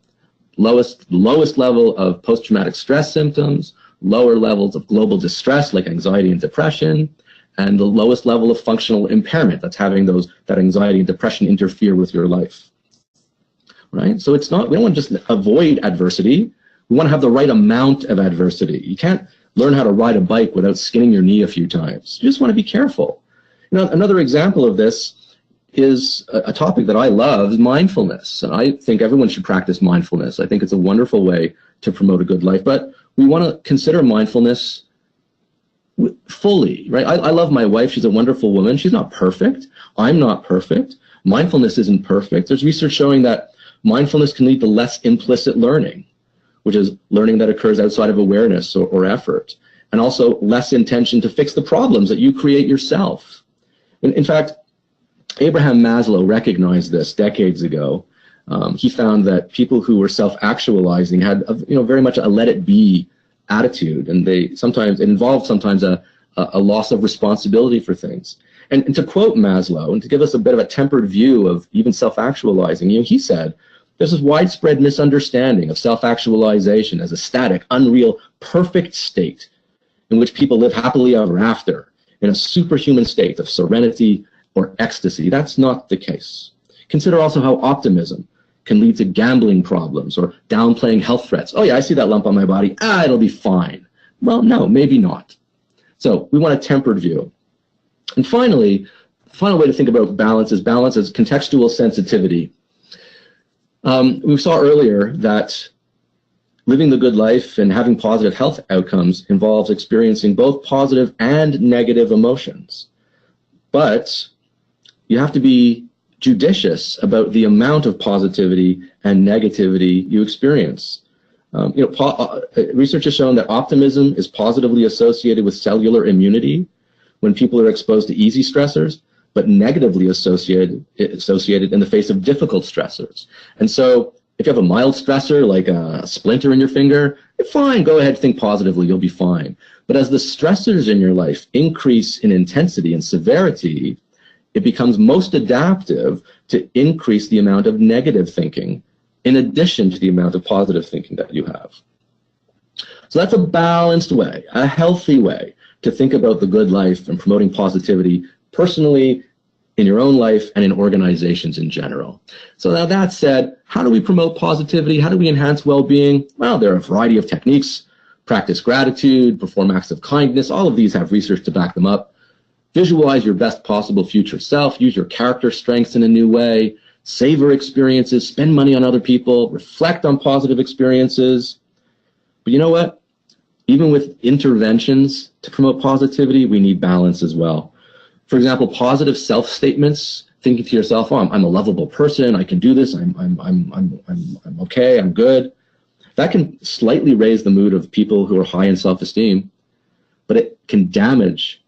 lowest level of post-traumatic stress symptoms, lower levels of global distress like anxiety and depression, and the lowest level of functional impairment that's having that anxiety and depression interfere with your life. Right? So we don't want to just avoid adversity. We want to have the right amount of adversity. You can't learn how to ride a bike without skinning your knee a few times. You just want to be careful. Another example of this is a topic that I love, is mindfulness. And I think everyone should practice mindfulness. I think it's a wonderful way to promote a good life. But we want to consider mindfulness fully, right? I love my wife. She's a wonderful woman. She's not perfect. I'm not perfect. Mindfulness isn't perfect. There's research showing that mindfulness can lead to less implicit learning, which is learning that occurs outside of awareness or effort, and also less intention to fix the problems that you create yourself. In fact, Abraham Maslow recognized this decades ago. He found that people who were self-actualizing had very much a let-it-be attitude, and it involved sometimes a loss of responsibility for things. And to quote Maslow, and to give us a bit of a tempered view of even self-actualizing, he said, there's this widespread misunderstanding of self-actualization as a static, unreal, perfect state in which people live happily ever after, in a superhuman state of serenity or ecstasy. That's not the case. Consider also how optimism can lead to gambling problems or downplaying health threats. Oh yeah, I see that lump on my body. It'll be fine. Well, no, maybe not. So we want a tempered view. And finally, the final way to think about balance as contextual sensitivity. We saw earlier that living the good life and having positive health outcomes involves experiencing both positive and negative emotions. But you have to be judicious about the amount of positivity and negativity you experience. Research has shown that optimism is positively associated with cellular immunity when people are exposed to easy stressors, but negatively associated in the face of difficult stressors. And so if you have a mild stressor, like a splinter in your finger, fine, go ahead, think positively, you'll be fine. But as the stressors in your life increase in intensity and severity, it becomes most adaptive to increase the amount of negative thinking in addition to the amount of positive thinking that you have. So that's a balanced way, a healthy way to think about the good life and promoting positivity personally, in your own life, and in organizations in general. So now that said, how do we promote positivity? How do we enhance well-being? Well, there are a variety of techniques. Practice gratitude, perform acts of kindness. All of these have research to back them up. Visualize your best possible future self. Use your character strengths in a new way. Savor experiences. Spend money on other people. Reflect on positive experiences. But you know what? Even with interventions to promote positivity, we need balance as well. For example, positive self-statements, thinking to yourself, "Oh, I'm a lovable person. I can do this. I'm okay. I'm good." That can slightly raise the mood of people who are high in self-esteem, but it can damage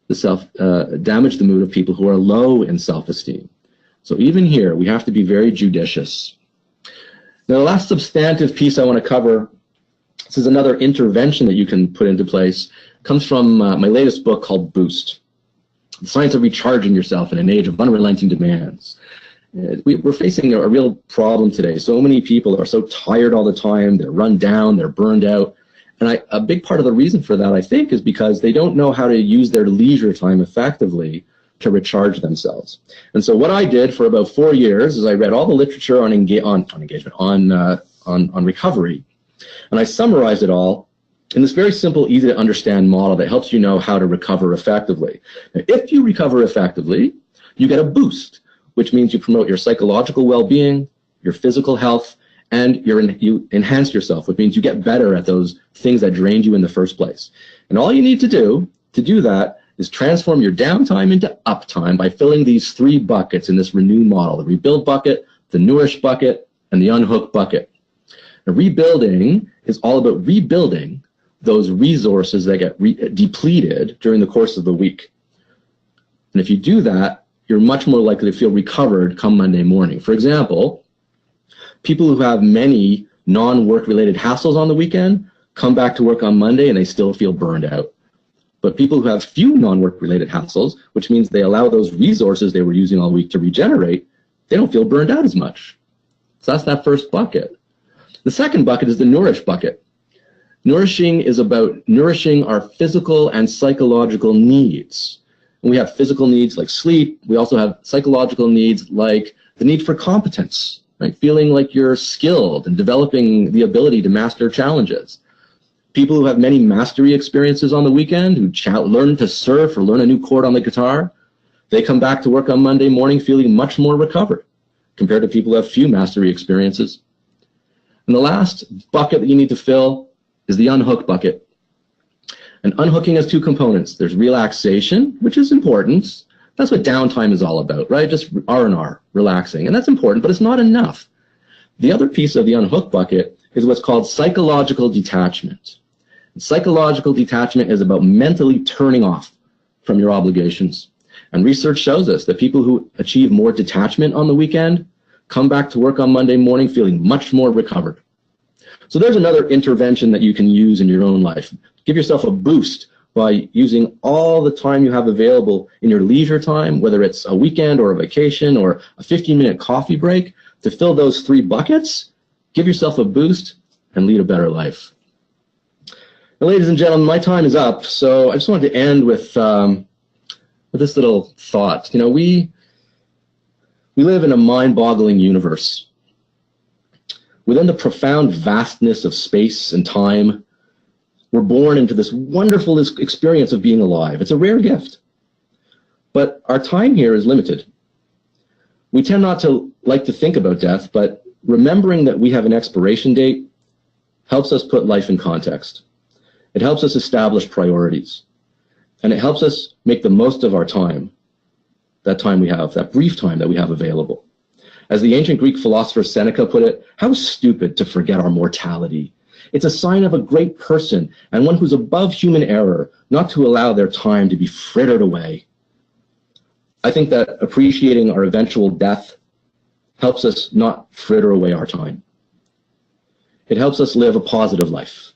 the mood of people who are low in self-esteem. So even here, we have to be very judicious. Now, the last substantive piece I want to cover, this is another intervention that you can put into place, comes from my latest book called Boost. The Science of Recharging Yourself in an Age of Unrelenting Demands. We're facing a real problem today. So many people are so tired all the time. They're run down. They're burned out. And a big part of the reason for that, I think, is because they don't know how to use their leisure time effectively to recharge themselves. And so what I did for about 4 years is I read all the literature on recovery, and I summarized it all in this very simple, easy to understand model that helps you know how to recover effectively. Now, if you recover effectively, you get a boost, which means you promote your psychological well-being, your physical health, and you enhance yourself, which means you get better at those things that drained you in the first place. And all you need to do that is transform your downtime into uptime by filling these 3 buckets in this renew model: the rebuild bucket, the nourish bucket, and the unhook bucket. Now, rebuilding is all about rebuilding those resources that get depleted during the course of the week. And if you do that, you're much more likely to feel recovered come Monday morning. For example, people who have many non-work related hassles on the weekend come back to work on Monday and they still feel burned out. But people who have few non-work related hassles, which means they allow those resources they were using all week to regenerate, they don't feel burned out as much. So that's that first bucket. The second bucket is the nourish bucket. Nourishing is about nourishing our physical and psychological needs. And we have physical needs like sleep. We also have psychological needs like the need for competence, right? Feeling like you're skilled and developing the ability to master challenges. People who have many mastery experiences on the weekend, who learn to surf or learn a new chord on the guitar, they come back to work on Monday morning feeling much more recovered compared to people who have few mastery experiences. And the last bucket that you need to fill is the unhook bucket. And unhooking has 2 components. There's relaxation, which is important. That's what downtime is all about, right? Just R&R, relaxing. And that's important, but it's not enough. The other piece of the unhook bucket is what's called psychological detachment. And psychological detachment is about mentally turning off from your obligations. And research shows us that people who achieve more detachment on the weekend come back to work on Monday morning feeling much more recovered. So there's another intervention that you can use in your own life. Give yourself a boost by using all the time you have available in your leisure time, whether it's a weekend or a vacation or a 15-minute coffee break, to fill those 3 buckets. Give yourself a boost and lead a better life. Now, ladies and gentlemen, my time is up, so I just wanted to end with this little thought. You know, we live in a mind-boggling universe. Within the profound vastness of space and time, we're born into this wonderful experience of being alive. It's a rare gift. But our time here is limited. We tend not to like to think about death, but remembering that we have an expiration date helps us put life in context. It helps us establish priorities. And it helps us make the most of our time, that time we have, that brief time that we have available. As the ancient Greek philosopher Seneca put it, how stupid to forget our mortality. It's a sign of a great person and one who's above human error not to allow their time to be frittered away. I think that appreciating our eventual death helps us not fritter away our time. It helps us live a positive life,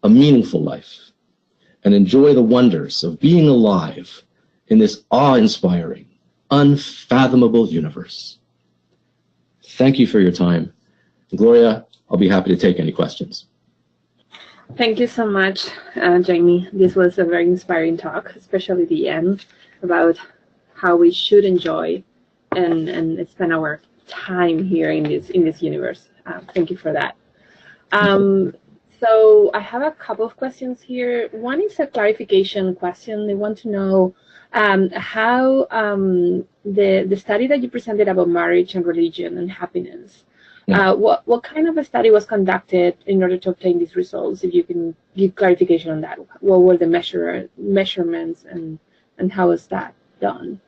a meaningful life, and enjoy the wonders of being alive in this awe-inspiring unfathomable universe. Thank you for your time. Gloria, I'll be happy to take any questions. Thank you so much, Jamie. This was a very inspiring talk, especially the end about how we should enjoy and spend our time here in this universe. Thank you for that. So I have a couple of questions here. One is a clarification question. They want to know how the study that you presented about marriage and religion and happiness, what kind of a study was conducted in order to obtain these results? If you can give clarification on that. What were the measurements and how was that done?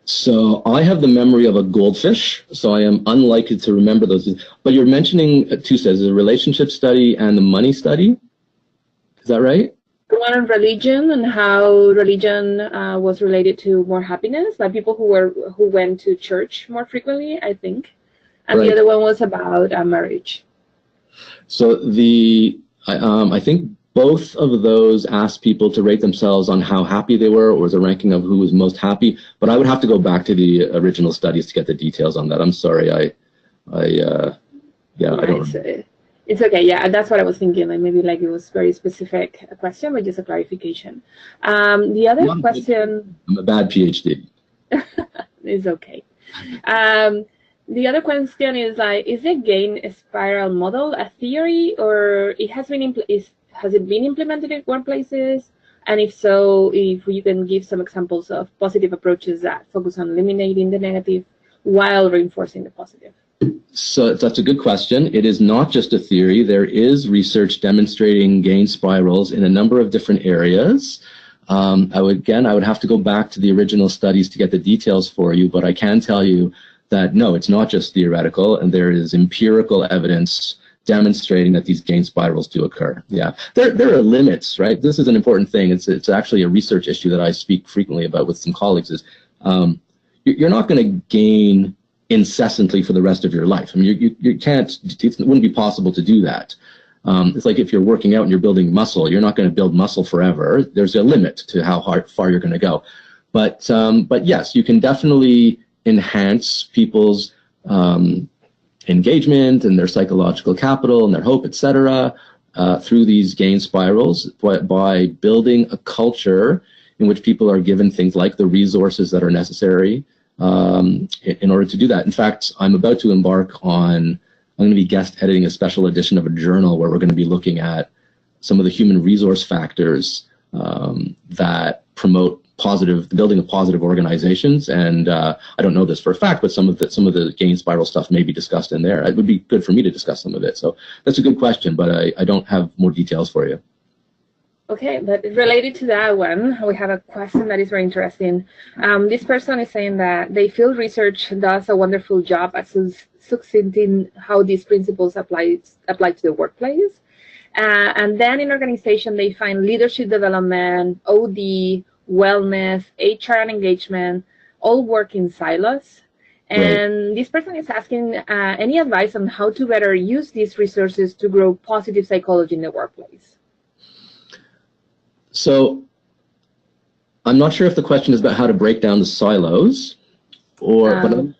So I have the memory of a goldfish, so I am unlikely to remember those. But you're mentioning two studies, the relationship study and the money study. Is that right? The one on religion and how religion was related to more happiness, like people who went to church more frequently, I think. And right. The other one was about marriage. So I think both of those asked people to rate themselves on how happy they were, or was a ranking of who was most happy. But I would have to go back to the original studies to get the details on that. I'm sorry, I don't. It's okay. Yeah, that's what I was thinking. Like maybe like it was very specific question, but just a clarification. The other question. I'm a bad PhD. It's okay. The other question is like, is the gain spiral model a theory, or it has been has it been implemented in workplaces? And if so, if you can give some examples of positive approaches that focus on eliminating the negative while reinforcing the positive. So that's a good question. It is not just a theory. There is research demonstrating gain spirals in a number of different areas. I would have to go back to the original studies to get the details for you, but I can tell you that no, it's not just theoretical, and there is empirical evidence demonstrating that these gain spirals do occur. Yeah, there are limits, right? This is an important thing. It's actually a research issue that I speak frequently about with some colleagues. Is you're not going to gain incessantly for the rest of your life. I mean, you can't. It wouldn't be possible to do that. It's like if you're working out and you're building muscle, you're not going to build muscle forever. There's a limit to how far you're going to go. But yes, you can definitely enhance people's engagement and their psychological capital and their hope, etc., through these gain spirals by building a culture in which people are given things like the resources that are necessary in order to do that. In fact, I'm about to embark on, I'm going to be guest editing a special edition of a journal where we're going to be looking at some of the human resource factors that promote the building of positive organizations, and I don't know this for a fact, but some of the gain spiral stuff may be discussed in there. It would be good for me to discuss some of it. So that's a good question, but I don't have more details for you. Okay, but related to that one, we have a question that is very interesting. This person is saying that they feel research does a wonderful job at succincting how these principles apply to the workplace, and then in organization they find leadership development, OD, wellness, HR and engagement, all work in silos. And This person is asking any advice on how to better use these resources to grow positive psychology in the workplace. So I'm not sure if the question is about how to break down the silos, or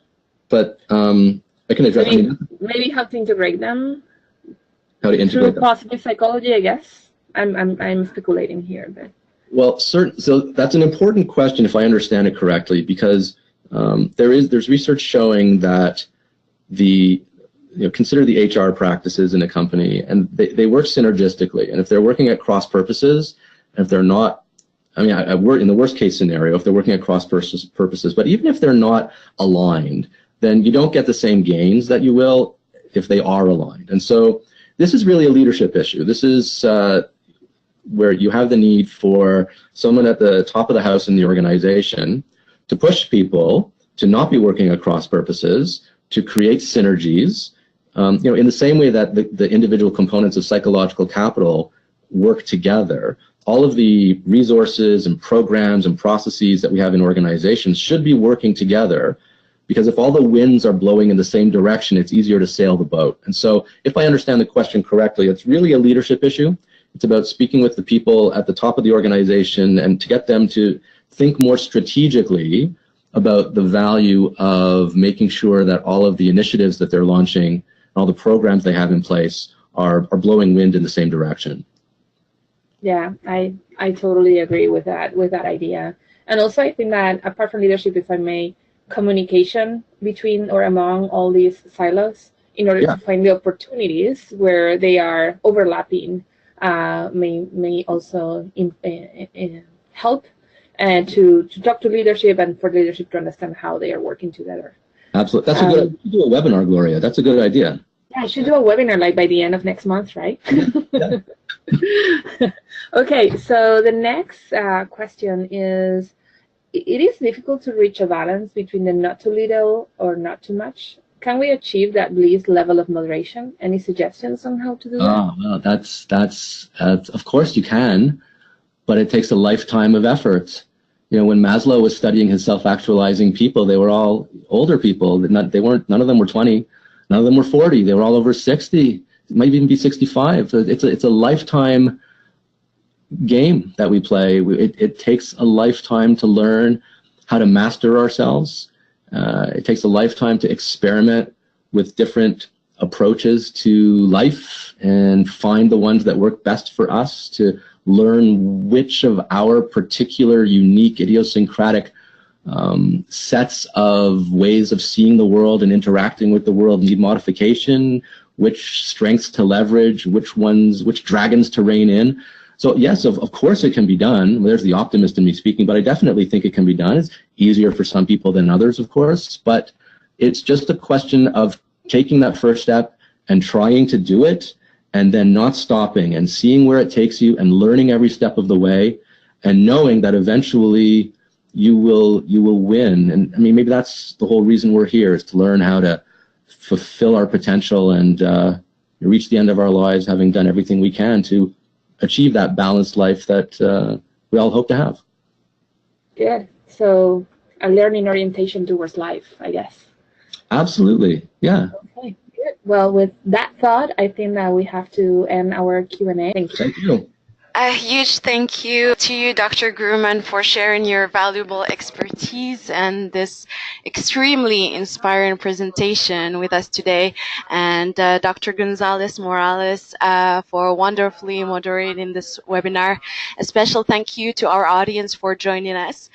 but I can address. Maybe how to integrate them. How to integrate through positive psychology, I guess. I'm speculating here, but. Well, so that's an important question, if I understand it correctly, because there's research showing that consider the HR practices in a company, and they work synergistically. And if they're working at cross purposes, and if they're not, I work in the worst case scenario if they're working at cross purposes, but even if they're not aligned, then you don't get the same gains that you will if they are aligned. And so this is really a leadership issue. This is where you have the need for someone at the top of the house in the organization to push people to not be working at cross purposes, to create synergies, in the same way that the individual components of psychological capital work together. All of the resources and programs and processes that we have in organizations should be working together, because if all the winds are blowing in the same direction, it's easier to sail the boat. And so if I understand the question correctly, it's really a leadership issue. It's about speaking with the people at the top of the organization and to get them to think more strategically about the value of making sure that all of the initiatives that they're launching, all the programs they have in place are blowing wind in the same direction. Yeah, I totally agree with that idea. And also I think that apart from leadership, if I may, communication between or among all these silos in order to find the opportunities where they are overlapping may also help to talk to leadership and for leadership to understand how they are working together. Absolutely. That's a good idea. You do a webinar, Gloria. That's a good idea. Yeah, I should do a webinar like by the end of next month, right? Yeah. Okay, so the next question is, it is difficult to reach a balance between the not too little or not too much. Can we achieve that least level of moderation? Any suggestions on how to do that? Oh, well, that's of course you can, but it takes a lifetime of effort. You know, when Maslow was studying his self-actualizing people, they were all older people. None of them were 20, none of them were 40. They were all over 60. It might even be 65. So it's a lifetime game that we play. It takes a lifetime to learn how to master ourselves. It takes a lifetime to experiment with different approaches to life and find the ones that work best for us, to learn which of our particular unique idiosyncratic sets of ways of seeing the world and interacting with the world need modification, which strengths to leverage, which dragons to rein in. So yes, of course it can be done. There's the optimist in me speaking, but I definitely think it can be done. It's easier for some people than others, of course, but it's just a question of taking that first step and trying to do it, and then not stopping and seeing where it takes you and learning every step of the way, and knowing that eventually you will win. And I mean, maybe that's the whole reason we're here, is to learn how to fulfill our potential and reach the end of our lives having done everything we can to achieve that balanced life that we all hope to have. Good. So a learning orientation towards life, I guess. Absolutely. Yeah. Okay. Good. Well, with that thought, I think that we have to end our Q&A. Thank you. Thank you. A huge thank you to you, Dr. Gruman, for sharing your valuable expertise and this extremely inspiring presentation with us today, and Dr. Gonzalez Morales for wonderfully moderating this webinar. A special thank you to our audience for joining us.